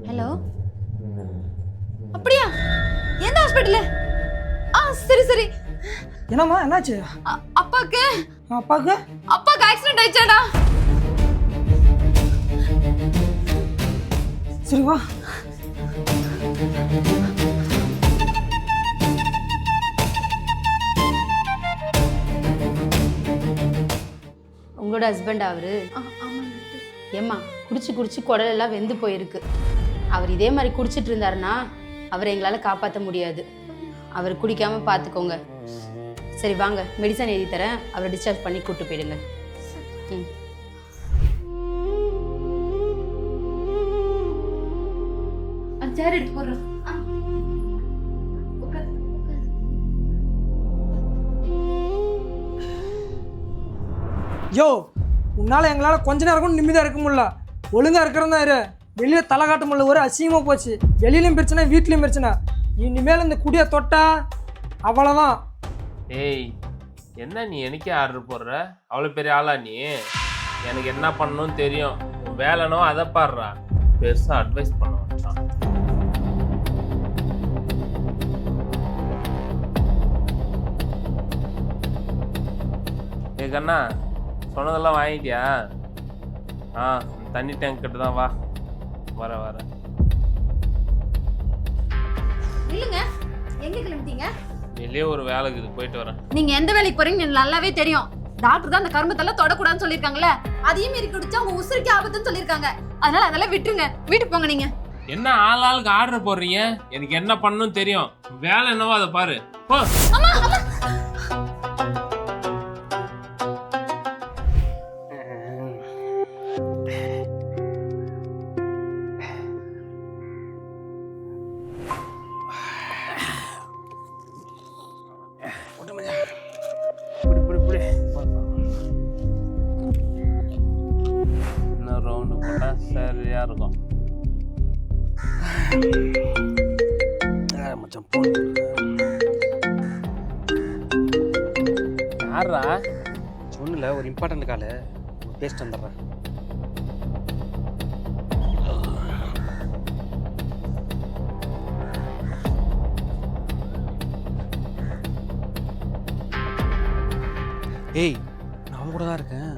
Hello, அப்படியா? எந்த hospital? சரி சரி. என்னம்மா என்னாச்சு? அப்பாக்கு அப்பாவுக்கு அப்பாக்கு ஆக்சிடென்ட் ஆயிடுச்சாடா. சரி வா. உங்களோட ஹஸ்பண்ட் அவரு? ஏம்மா, குடிச்சு குடிச்சு குடலெல்லாம் வெந்து போயிருக்கு. அவர் இதே மாதிரி குடிச்சிட்டு இருந்தாருன்னா அவரை எங்களால் காப்பாற்ற முடியாது. அவர் குடிக்காம பார்த்துக்கோங்க. சரி வாங்க, மெடிசன் எழுதி தரேன், அவரை டிஸ்சார்ஜ் பண்ணி கூப்பிட்டு போயிடுங்க. ம். சேர் எடுத்து போடுறேன். யோ, உன்னால எங்களால் கொஞ்ச நேரம் கூட நிம்மதியாக இருக்க முடியல. ஒழுங்காக இருக்கிறதா இரு. வெளியில் தலை காட்ட முடியல, ஒரு அசிங்கமாக போச்சு. வெளியிலையும் பிரச்சனை, வீட்லேயும் பிரச்சனை. இனிமேல் இந்த குடியை தொட்டா அவ்வளோதான். ஏய், என்ன நீ எனக்கே ஆர்டர் போடுற? அவ்வளோ பெரிய ஆளா நீ? எனக்கு என்ன பண்ணணும்னு தெரியும். வேலைனோ அதை பாடுறா. பெருசாக அட்வைஸ் பண்ண மாட்டான். ஏ கண்ணா, சொன்னதெல்லாம் வாங்கிட்டியா? தண்ணி டேங்க் கிட்ட தான், வா. வர இல்லங்க, எங்க கிளம்பிட்டீங்க? வெளியே ஒரு வேலை இருக்குது, போயிட்டு வரேன். நீங்க எந்த வேலைக்கு போறீங்க எனக்கு நல்லாவே தெரியும். டாக்டர் தான் அந்த கரும்பத்தெல்லாம் தொடக்கூடாதுன்னு சொல்லியிருக்காங்கல்ல. அதையும் மீறி குடிச்சா உங்க உசுருக்கு ஆபத்துன்னு சொல்லியிருக்காங்க. அதனால அதெல்லாம் விட்டுருங்க, வீட்டுக்கு போங்க. நீங்க என்ன ஆளாளுக்கு ஆர்டர் போடுறீங்க? எனக்கு என்ன பண்ணணும்னு தெரியும். வேலை என்னவோ அதை பாரு, போ. அம்மா அம்மா, இன்னும் ரவுண்டு போட்டால் சரியா இருக்கும். மச்சான் போன் யாரா? சொன்னல, ஒரு இம்பார்ட்டன்ட் காலு பேசிட்டு வந்துடுறேன். ஏய், நான் கூட தான் இருக்கேன்,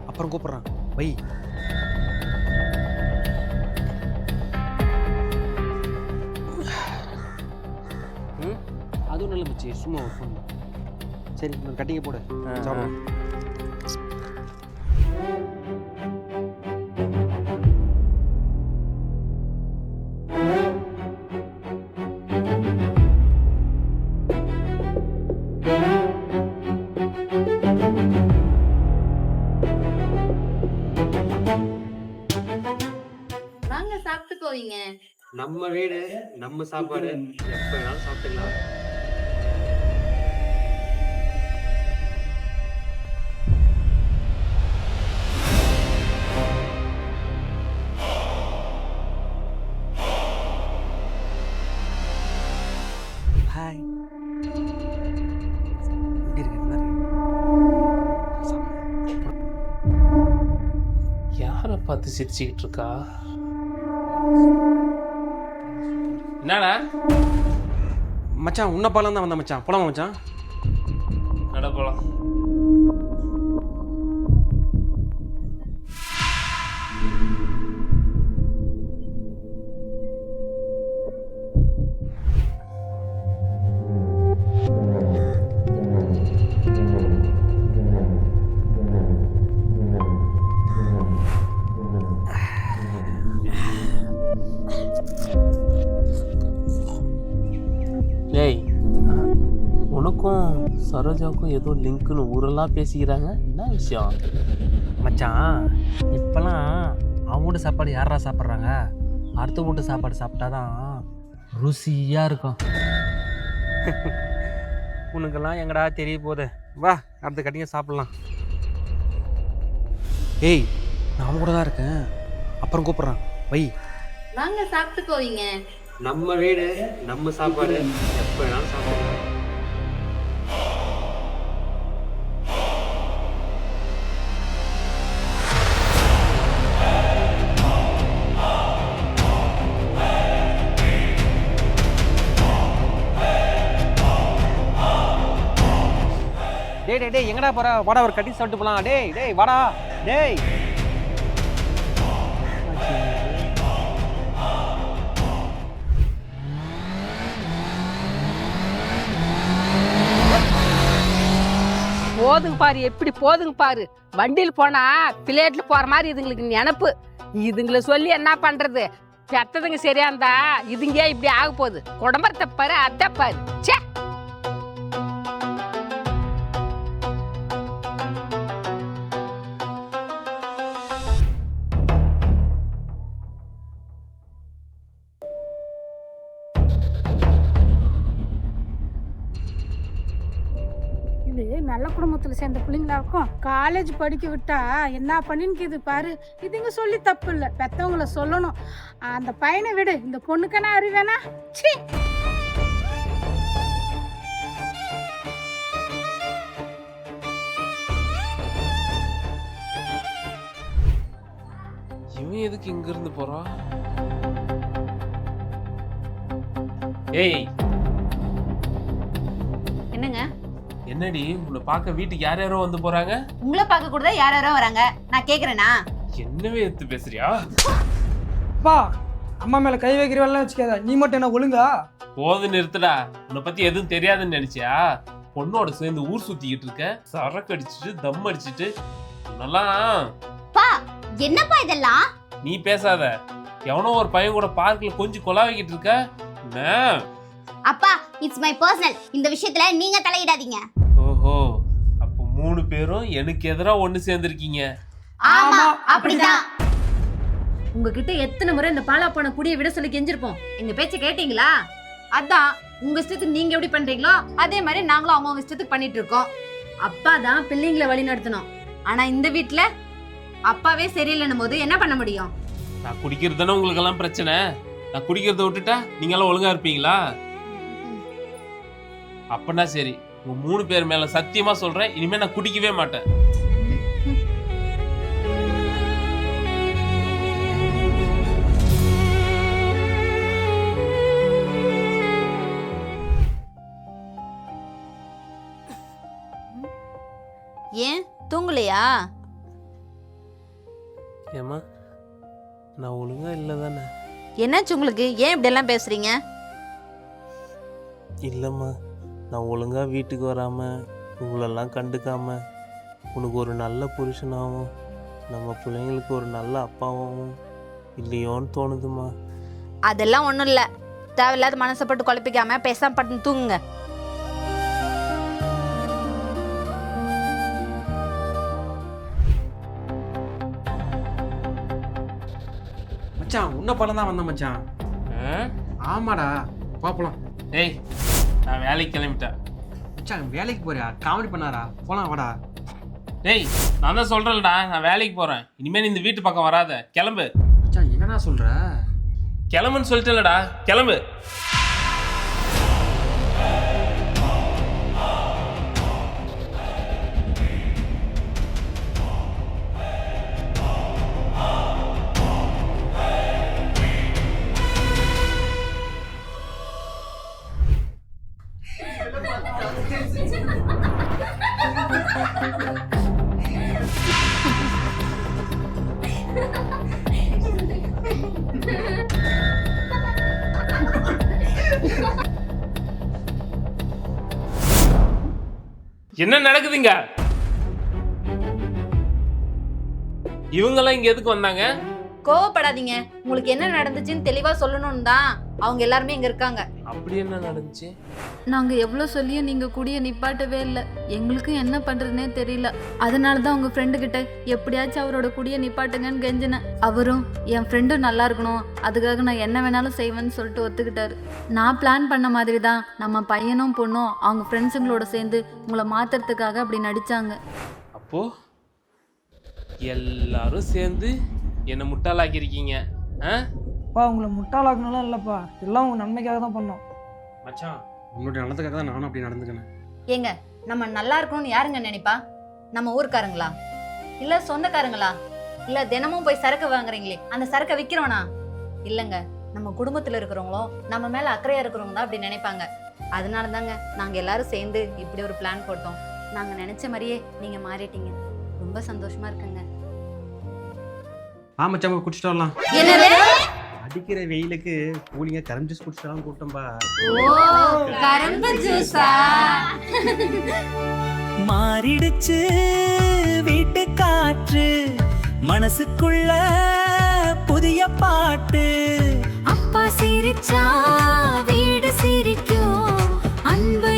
அப்புறம் கூப்பிட்றேன், வை. அதுவும் நல்ல மச்சி, சும்மா ஒரு ஃபோன். சரி, நான் கட்டிங்க போடு. சாப்பிடுவோம். வாங்க சாப்பிட்டு போவீங்க. நம்ம வீடு, நம்ம சாப்பாடு, எப்போ வேணாலும் சாப்பிட்டுக்கலாம். ஹாய், எப்படி இருக்கு? யாரை பார்த்து சிரிச்சுக்கிட்டு இருக்கா? என்னடா மச்சான், உன்னை பாலம் தான் வந்தேன் மச்சான். போலாமா மச்சான்? நட போலாம். ஏய், உனக்கும் சரோஜாவுக்கும் ஏதோ லிங்க்னு ஊரெல்லாம் பேசிக்கிறாங்க. என்ன விஷயம்? மச்சான், இப்போலாம் அவங்க வீட்டு சாப்பாடு யாரா சாப்பிட்றாங்க? அடுத்த வீட்டு சாப்பாடு சாப்பிட்டாதான் ருசியாக இருக்கும். உனக்கெல்லாம் எங்கடா தெரிய போகுது? வா, அடுத்த கட்டிங்க சாப்பிட்லாம். ஏய், நான் அவங்க கூட தான் இருக்கேன், அப்புறம் கூப்பிட்றேன், வை. வாங்க சாப்பிட்டு போவீங்க. நம்ம வீடு, நம்ம சாப்பாடு, எப்போ வேணாலும் சாப்பிடலாம். டேய் எங்கடா போற? வாடா ஒரு கட்டி சாப்பிட்டு போலாம். டேய் வாடா. டேய் போதுங்க பாரு, எப்படி போதுங்க பாரு. வண்டியில் போனா பிளேட்ல போற மாதிரி இதுங்களுக்கு நினப்பு. இதுங்களை சொல்லி என்ன பண்றது? பெத்ததுங்க சரியா இருந்தா இதுங்க இப்படி ஆக போகுது. உடம்புறத பாரு, அத பாரு. சே, இது நல்ல குடும்பத்துல சேர்ந்த பிள்ளைங்களா இருக்கும். காலேஜ் படிக்க விட்டா என்ன பண்ணின்னு பாரு. இதுங்க சொல்லி தப்பு இல்லை, பெத்தவங்கள சொல்லணும். அந்த பையனை விடு, இந்த பொண்ணுக்கான அறிவேனா? சீ. இவன் எதுக்கு இங்க இருந்து போறான்? ஏய் என்னங்க? என்னடி உன்னை பார்க்க வீட்டுக்கு யார் யாரோ வந்து போறாங்க? உங்களை பார்க்க கூட யார் யாரோ வராங்க. நான் கேக்குறேனா? என்னவே எடுத்து பேசுறியா? அப்பா அம்மா மேலே கை வைக்கிறவெல்லாம் வச்சுக்காத. நீ மட்டும் என்ன ஒழுங்கா? போது நிறுத்துடா. உன்னை பத்தி எதுவும் தெரியாதுன்னு நினைச்சியா? பொண்ணோட சேர்ந்து ஊர் சுத்திக்கிட்டு இருக்க, சரக்கு அடிச்சுட்டு தம் அடிச்சுட்டு உன்னெல்லாம். என்னப்பா இதெல்லாம்? நீ பேசாத. எவனோ ஒரு பையன் கூட பார்க்ல கொஞ்சம் கொலாவிக்கிட்டு இருக்க. என்ன? அப்பா, இட்ஸ் மை பர்சனல். இந்த விஷயத்துல நீங்க தலையிடாதீங்க. ஓஹோ, அப்போ 3 பேரும் எனக்கு எதிரா ஒண்ணு சேர்ந்திருக்கீங்க. ஆமா, அப்படிதான். உங்ககிட்ட எத்தனை முறை இந்த பாலா போன குடியை விட சொல்லி கெஞ்சிருப்போம். எங்க பேச்ச கேட்டீங்களா? அதான் உங்க இஷ்டத்துக்கு நீங்க எப்படி பண்றீங்களோ அதே மாதிரி நாங்களும் அவங்க இஷ்டத்துக்கு பண்ணிட்டு இருக்கோம். அப்பா தான் பிள்ளைங்களை வழி நடத்தணும். ஆனா இந்த வீட்டுல அப்பாவே சரியில்லைன்னும் போது என்ன பண்ண முடியும்? நான் குடிக்கிறது தானே உங்களுக்கு எல்லாம் பிரச்சனை. நான் குடிக்கிறத விட்டுட்டா நீங்க எல்லாம் ஒழுங்கா இருப்பீங்களா? அப்பனா சரி, உங்க 3 பேர் மேல சத்தியமா சொல்றேன், இனிமே நான் குடிக்கவே மாட்டேன். ஏன் தூங்கலையா? ஏமா நான் ஒழுங்கா இல்லை தானே? என்னாச்சு உங்களுக்கு? ஏன் இப்படி எல்லாம் பேசுறீங்க? இல்லைம்மா, நான் ஒழுங்கா வீட்டுக்கு வராமல் உங்களெல்லாம் கண்டுக்காம உனக்கு ஒரு நல்ல புருஷனாகவும் நம்ம பிள்ளைங்களுக்கு ஒரு நல்ல அப்பாவும் இல்லையோன்னு தோணுதுமா. அதெல்லாம் ஒண்ணும் இல்ல. தேவையில்லாத மனசப்பட்டு குழப்பிக்காம பேசாம பட்டு தூங்குங்க. மச்சான் உன்ன பழம் தான் வந்தேன் மச்சான். ஆமாடா, போலாம். டேய், நான் வேலைக்கு கிளம்பிட்டேன். மச்சான் வேலைக்கு போறியா? காமெடி பண்ணாரா? போலாம் வாடா. டேய், நான் தான் சொல்றேன்டா, நான் வேலைக்கு போறேன். இனிமேல் இந்த வீட்டு பக்கம் வராத. கிளம்பு. மச்சான் என்னடா சொல்ற? கிளம்புன்னு சொல்லிட்டேன்லடா, கிளம்பு. என்ன நடக்குதுங்க? இவங்கெல்லாம் இங்க எதுக்கு வந்தாங்க? கோவப்படாதீங்க. உங்களுக்கு என்ன நடந்துச்சுன்னு தெளிவா சொல்லணும்னு தான் அவங்க எல்லாருமே இங்க இருக்காங்க. அப்படி என்ன நடந்துச்சு? நாங்க எவ்வளவு சொல்லியும் நீங்க குடிய நிப்பாட்டவே இல்லை. எங்களுக்கும் என்ன பண்றதுனே தெரியல. அதனாலதான் உங்க ஃப்ரெண்டு கிட்ட எப்படியாச்சும் அவரோட குடிய நிப்பாட்டுங்கன்னு கெஞ்சினேன். அவரும் என் ஃப்ரெண்டும் நல்லா இருக்கணும், அதுக்காக நான் என்ன வேணாலும் செய்வேன்னு சொல்லிட்டு ஒத்துக்கிட்டாரு. நான் பிளான் பண்ண மாதிரி தான் நம்ம பையனும் பொண்ணும் அவங்க ஃப்ரெண்ட்ஸுங்களோட சேர்ந்து உங்களை மாத்துறதுக்காக அப்படி நடிச்சாங்க. அப்போ எல்லாரும் சேர்ந்து என்ன முட்டாளாக்கியிருக்கீங்க. அப்பா உங்களை முட்டாளாக்கணும்லாம் இல்லைப்பா, எல்லாம் உங்கள் நன்மைக்காக தான் பண்ணோம். மச்சான் உன்னுடைய நல்லதுக்காக தான் நானும் அப்படி நடந்துக்கணும். ஏங்க, நம்ம நல்லா இருக்கணும்னு யாருங்க நினைப்பா? நம்ம ஊருக்காரங்களா, இல்ல சொந்தக்காரங்களா, இல்ல தினமும் போய் சரக்கு வாங்குறீங்களே அந்த சரக்கை விக்கிறோனா? இல்லங்க, நம்ம குடும்பத்துல இருக்கிறவங்களும் நம்ம மேல அக்கறையா இருக்கிறவங்க தான் அப்படி நினைப்பாங்க. அதனால தாங்க நாங்க எல்லாரும் சேர்ந்து இப்படி ஒரு பிளான் போட்டோம். நாங்க நினைச்ச மாதிரியே நீங்க மாறிட்டீங்க. ரொம்ப சந்தோஷமா இருக்குங்க. ஆமாச்சாம குடிச்சிட்டு வரலாம். என்னது? அடிக்கிற வெயிலுக்கு கூலிங்க கரும்பு ஜூஸ் குடிச்சிட்டு கூட்டம்பா. ஓ, கரும்பு ஜூஸா? மாறிடுச்சு வீட்டு காற்று, மனசுக்குள்ள புதிய பாட்டு. அப்பா சிரிச்சா வீடு சிரிக்கும், அன்பு